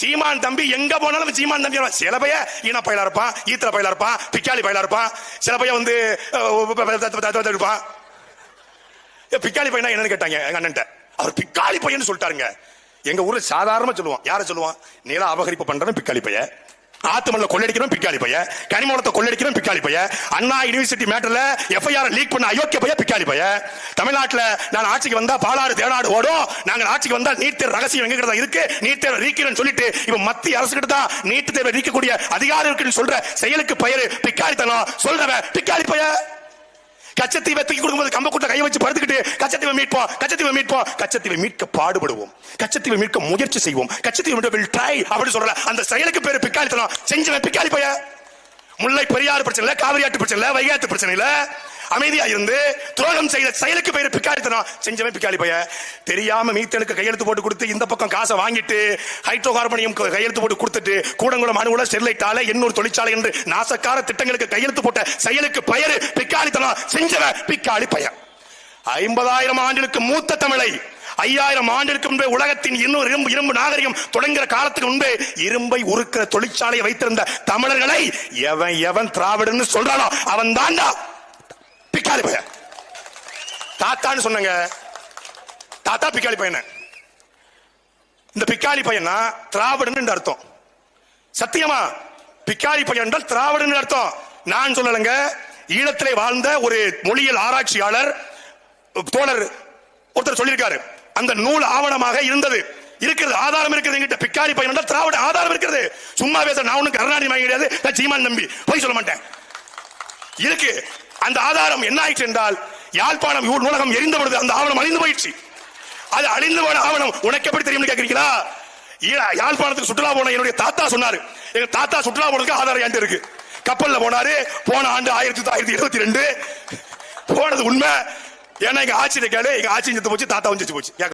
சீமான் தம்பி எங்க போனாலும் சீமான் தம்பி. சில பைய ஈன பயிலா இருப்பான், ஈத்திர பயிலா இருப்பான், பிக்காளி பயிலா இருப்பான். சில பைய வந்து இருப்பான். பிக்காளி பையனா என்னன்னு கேட்டாங்க எங்க அண்ணன். அவர் பிக்காளி பையன் சொல்லிட்டாருங்க. எங்க ஊர்ல சாதாரணமா சொல்லுவான். யார சொல்லுவான்? நில அபகரிப்பு பண்றவன் பிக்காளி பைய, ஆத்துமல்ல கொள்ளடிக்கிறவன் பிக்காளி பைய, கனிமூலத்தை கொள்ளடிக்கிறவன் பிக்காளி பைய, அண்ணா யூனிவர்சிட்டி மேட்டர்ல எஃப்ஐஆர் லீக் பண்ண அயோக்கிய பைய பிக்காளி பைய. தமிழ்நாட்டுல நான் ஆட்சிக்கு வந்தா பாலாறு தேனாடு ஓடும், நாங்க ஆட்சிக்கு வந்தா நீட் தேர்வு ரகசியம் எங்க கிட்ட இருக்கு, நீட் தேர்வு நீக்கிறேன்னு சொல்லிட்டு இப்ப மத்திய அரசு கிட்ட தான் நீட் தேர்வை நீக்கக்கூடிய அதிகாரம் இருக்குன்னு சொல்ற செயலுக்கு பெயரு பிக்காளித்தனம். சொல்றவன் பிக்காளி பைய. கச்சத்தீவை தூக்கி கொடுக்கும்போது கம்பக்கூட்ட கையை வச்சு படுத்துக்கிட்டு கச்சத்தீவை மீட்போம், கச்சத்தீவை மீட்போம், கச்சத்தீவை மீட்க பாடுபடுவோம், கச்சத்தீவை மீட்க முயற்சி செய்வோம், கச்சத்தீவை வில் ட்ரை அப்படி சொல்ற அந்த செயலுக்கு பேரு பிக்காளித்தனம். செஞ்சவன் பிக்காளி பைய. முல்லை பெரியாறு பிரச்சனை இல்ல, காவிரி ஆற்று பிரச்சனை இல்ல, வைகை ஆற்று பிரச்சனை இல்ல, அமைதியா இருந்து துரோகம் செய்த செயலுக்கு பேரு பிக்காளித்தனம். செஞ்சவன் பிக்காளி பைய. தெரியாம மீத்தனுக்கு கையெழுத்து போட்டு கொடுத்து இந்த பக்கம் காசை வாங்கிட்டு ஹைட்ரோ கார்பனியம் கையெழுத்து போட்டு கொடுத்துட்டு கூடங்குளம் அணுகுல ஸ்டெர்லைட் ஆலை எண்ணூர் தொழிற்சாலை என்று நாசக்கார திட்டங்களுக்கு கையெழுத்து போட்ட செயலுக்கு பெயரு பிக்காளித்தனம். செஞ்சவன் பிக்காளி பைய. 50,000 ஆண்டுகளுக்கு மூத்த தமிழை 5000 ஆண்டுகளுக்கு முன்பே உலகத்தின் இன்னொரு இரும்பு நாகரிகம் தொடங்குற காலத்துக்கு முன்பே இரும்பை உருக்கிற தொழிற்சாலையை வைத்திருந்த தமிழர்களை எவன் எவன் திராவிடன்னு சொல்றானோ அவன் தாண்டா பிக்காளி பையன். தாத்தான்னு சொன்னங்க, தாத்தா பிக்காளி பையன். இந்த பிக்காளி பையனா திராவிடன் அர்த்தம். சத்தியமா பிக்காளி பையன் என்றால் திராவிடன் அர்த்தம். நான் சொல்லலங்க. ஈழத்திலே வாழ்ந்த ஒரு மொழியியல் ஆராய்ச்சியாளர் தோழர் ஒருத்தர் சொல்லியிருக்காரு. அந்த நூல் ஆவணமாக இருந்தது, இருக்கிறது, ஆதாரம் இருக்கிறது என்கிட்ட. பிக்காளி பையன் என்றால் திராவிட ஆதாரம் இருக்கிறது. சும்மா பேச நான் ஒண்ணு கருணாநிதி வாங்கி கிடையாது, நான் சீமான் நம்பி போய் சொல்ல மாட்டேன். இருக்கு அந்த ஆதாரம். என்ன ஆயிடுச்சு என்றால் யாழ்ப்பாணம் நூலகம் எரிந்த பொழுது அந்த ஆவணம் அழிந்து போயிடுச்சு. அது அழிந்து போன ஆவணம் உனக்கு எப்படி தெரியும் கேட்கிறீங்களா? யாழ்ப்பாணத்துக்கு சுற்றுலா போன என்னுடைய தாத்தா சொன்னாரு. எங்க தாத்தா சுற்றுலா போனதுக்கு ஆதாரம் என்கிட்ட இருக்கு. கப்பல்ல போனாரு, போன ஆண்டு 1922 போனது உண்மை. ஏன்னா எங்க ஆட்சியை கேளு, எங்க ஆட்சி செத்து போச்சு, தாத்தா செத்து போச்சு.